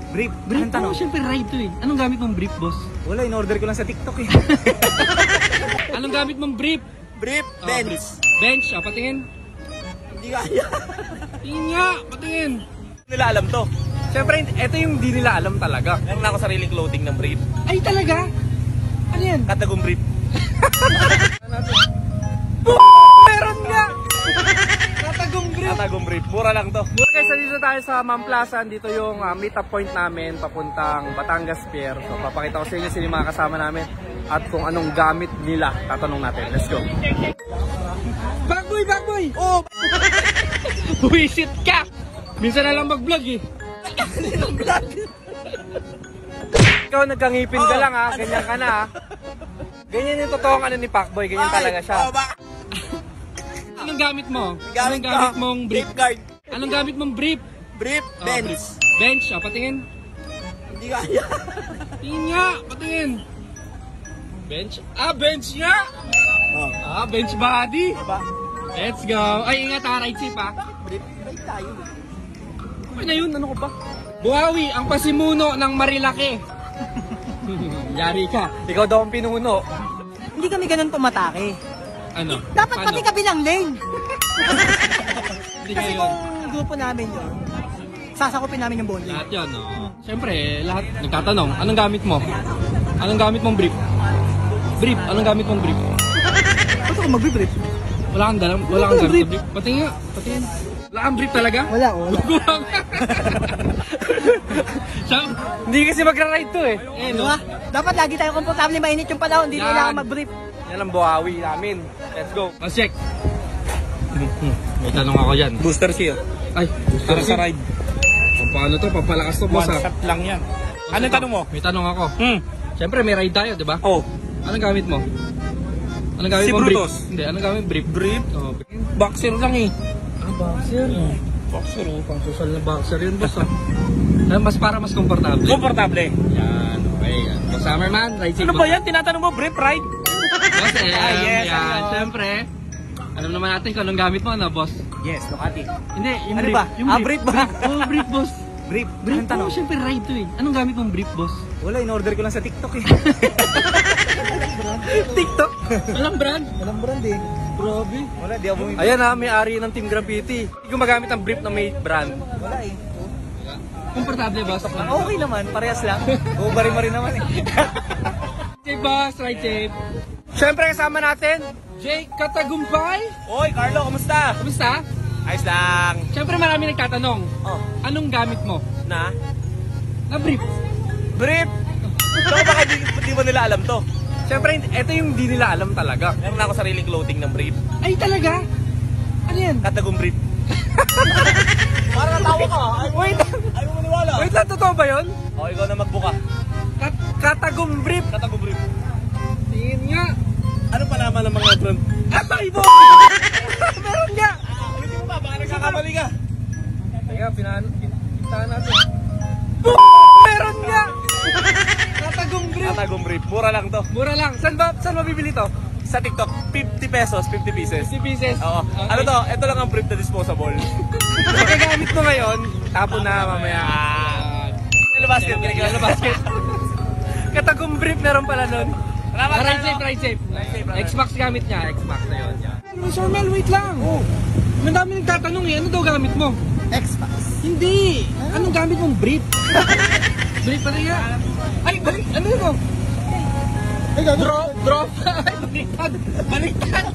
Brief? Brief Anong tanong? mo, syempre ride to eh. Anong gamit mong brief, boss? Wala, in-order ko lang sa TikTok eh. Anong gamit mong brief? Brief? Oh, Benz? brief. Bench, patingin. Hindi kaya. Tingin nga, patingin. Nila alam to. Syempre, ito yung di nila alam talaga. Meron na ako sariling clothing ng brief. Ay, talaga? Ano yan? Katagong brief. Meron nga! Katagong brief. Katagong brief. Mura lang to. Okay, so dito tayo sa Mount Plaza. Dito yung meet up point namin papuntang Batangas Pier. So papakita ko sa inyo sino yung mga kasama namin at kung anong gamit nila. Tatanong natin. Let's go. Bagboy! Bagboy! Oh! Buwisit ka! Minsan na lang mag-vlog eh. Ikaw nagkangipin ka lang ha. Ganyan ka na ha. Ganyan yung totoong ano ni Pacboy. Ganyan talaga siya. Anong gamit mo? Anong gamit mong brief? Guard. Anong gamit mong brief? Brief? Oh, Benz? brief. Bench, patingin. Hindi kaya. Tingin nga, patingin. Bench? Bench nga! Bench body. Diba? Let's go. Ay, ingat ha, right safe ha. Brief? Right tayo. Okay na yun, ano ko ba? Buhawi, ang pasimuno ng Marilaki. Yari ka. Ikaw daw ang pinuno. Hindi kami ganun pumatake. Ano? Dapat Paano? pati kabilang lane. Hindi Kasi ngayon. kung grupo namin yun, sasakupin namin yung bowling. Lahat yan, no? Siyempre, lahat nagtatanong, anong gamit mo? Anong gamit mong brief? Brief, anong gamit mong brief? Ba't ako mag-brief? Wala kang dalang, wala kang gamit na brief. Patingin nga, patingin. Wala kang brief talaga? Wala, wala. Hindi kasi magra-ride to eh. Diba? Dapat lagi tayo komportable, mainit yung panahon, hindi Yan. kailangan mag-brief. Yan ang buhawi namin. Let's go. Let's check. May tanong ako dyan. Booster seal. Ay, Para sa ride. paano to? Pampalakas to, boss ha? One shot lang yan. Anong tanong mo? May tanong ako. Siyempre may ride tayo, di ba? Oh. Anong gamit mo? Anong gamit Si mo? Brutus. Brief? Hindi, anong gamit? Brief? Brief? Oh, Boxer lang eh. boxer. Boxer oh. Pang social na boxer yun, boss ha? Mas para mas komportable. Komportable. Yan, okay. Yan. So, Summerman, ride safe. Ano ba yan? Tinatanong mo, brief ride? Boss, yes, yan. ano? Siyempre, alam naman natin kung anong gamit mo, ano, boss? Yes, Ducati. Hindi, yung Ano brief. ba? Yung Brief ba? Oh, brief, boss. Brief? Brief Anong tanong? mo, siyempre ride to eh. Anong gamit mong brief, boss? Wala, in-order ko lang sa TikTok eh. TikTok? Walang brand? Walang brand eh. Grabe. Wala, di ako bumibili. Ayan ha, may-ari ng Team Graffiti. Hindi ko magamit ang brief na may brand. Wala eh. Komportable, boss. Okay naman, parehas lang. Bari-bari naman eh. Safe, boss. Ride safe. Siyempre, kasama natin, Jake Katagumpay. Oy, Carlo, kamusta? Kumusta? Ayos lang. Siyempre, marami nagtatanong. Oh, Anong gamit mo? na? Na brief. Brief? So, baka di mo nila alam to. Siyempre, ito yung di nila alam talaga. Meron na ako sariling clothing ng brief. Ay, talaga? Ano yan? Katagong brief. Parang natawa ka. Wait, Ayaw mo maniwala. wait lang, totoo ba yun? O, ikaw na magbuka. Katagum brief. Katagong brief. Tingin nga. Ano pa naman ang mga brand? Ay, bo! Meron nga. Hindi mo ba? Baka nagkakamali ka. Teka, pintahan natin. Meron nga. Katagum brief. Katagong brief. Mura lang to. Mura lang. Saan mabibili to? Sa TikTok, 50 pesos, 50 pieces. 50 pieces. Oo. Okay. Ano to? Ito lang ang brief na disposable. Pagkagamit mo ngayon, tapon na mamaya. Kilo basket, kilo basket. Katagum brief meron pala nun. Salamat, Ride Carlo. safe, ride safe. Ride safe, brother. Xbox gamit niya, Xbox na yun. Sir Mel, wait lang. Ang dami nagtatanong eh, ano daw gamit mo? Xbox. Hindi! Anong gamit mong brief? Brief pa rin nga. Ay, balik! Ano yun mo? Drop! Ay, baliktad! Baliktad!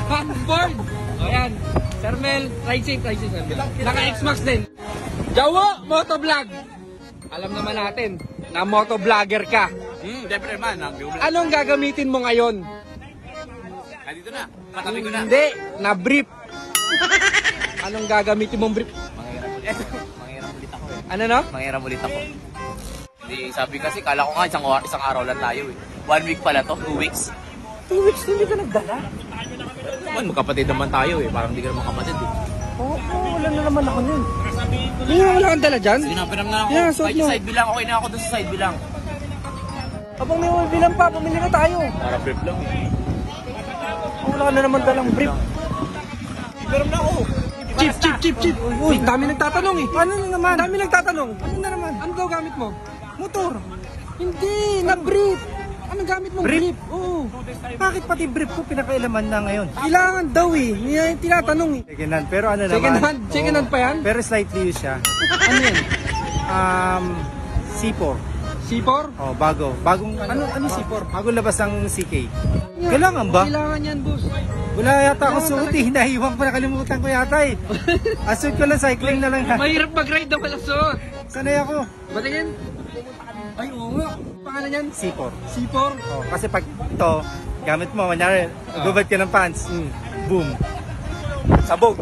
Backboard! O yan. Sir Mel, ride safe, Sir Mel. Naka-Xbox din. Jawo, motovlog! Alam naman natin na motovlogger ka. Siyempre naman. Anong gagamitin mo ngayon? Dito na. Katabi ko na. Hindi, na brief. Anong gagamitin mong brief? Mangiram ulit ako eh. Ano no? Mangiram ulit ako. Hindi, sabi kasi, kala ko nga isang araw lang tayo eh. 1 week pala to, 2 weeks. 2 weeks hindi ka nagdala? Naman, magkapatid naman tayo eh. Parang hindi ka naman kapatid eh. Oo, wala na naman ako nun. Hindi nga wala kang dala dyan? Sinapiram na ako. Yeah, suot Kahit mo. side bilang, okay na ako doon sa side bilang. Kapag may bilang pa, pumili na tayo. Para brief lang eh. Wala ka na naman dalang brief. Sinapiram na ako. Chip. Uy, dami nagtatanong eh. Ano na naman? Dami nagtatanong. Ano na naman? Ano daw gamit mo? Motor. Hindi, na brief. Anong gamit mong Brief? brief? Oo. Bakit pati brief ko pinakailaman na ngayon? Kailangan daw eh. Yan yung tinatanong eh. Second hand, pero ano naman? Second hand pa yan? Pero slightly used siya. Ano yan? C4. C4? Oh, bago. Bagong Ano C4? Bagong labas ng CK. Kailangan ba? Kailangan yan, boss. Wala yata ako suot eh. Nahiwang ko, nakalimutan ko yata eh. Assume ko lang cycling na lang. Mahirap mag-ride na wala suot. Sanay ako. Batingin? Ay, oo nga. Pangalan yan? C4. C4? Oh, kasi pag ito, gamit mo, manyari, gubad ka ng pants. Boom. Sabog.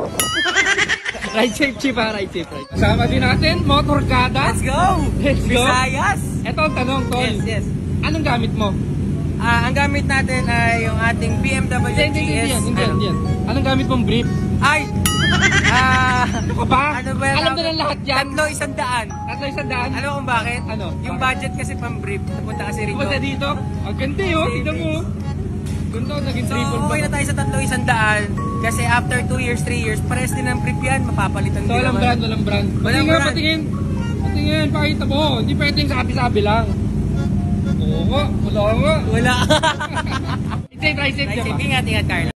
Ride safe, Chip ha. Ride safe. Kasama din natin, Motorkada. Let's go! Let's go. Visayas! Ito ang tanong, Tol. Yes. Anong gamit mo? Ang gamit natin ay yung ating BMW Hindi GS. yan. Anong gamit mong brief? Ay! Ano ka ba? Ano ba yan? Alam na ng lahat yan. 3,100. Tatlo isang daan. Alam mo kung bakit? Ano? Yung budget kasi pang brief. Napunta kasi rito. Punta dito. Ang ganda yun. Tignan mo. Ganda, naging So, triple okay na tayo sa 3,100. Kasi after 2 years, 3 years, pares din ang brief yan. Mapapalitan So, din walang naman. brand, walang brand. Walang brand. Patingin. Patingin, pakita mo. Hindi pwedeng sabi-sabi lang. Oo nga, wala nga. Wala. Ride safe, Ingat, Carla.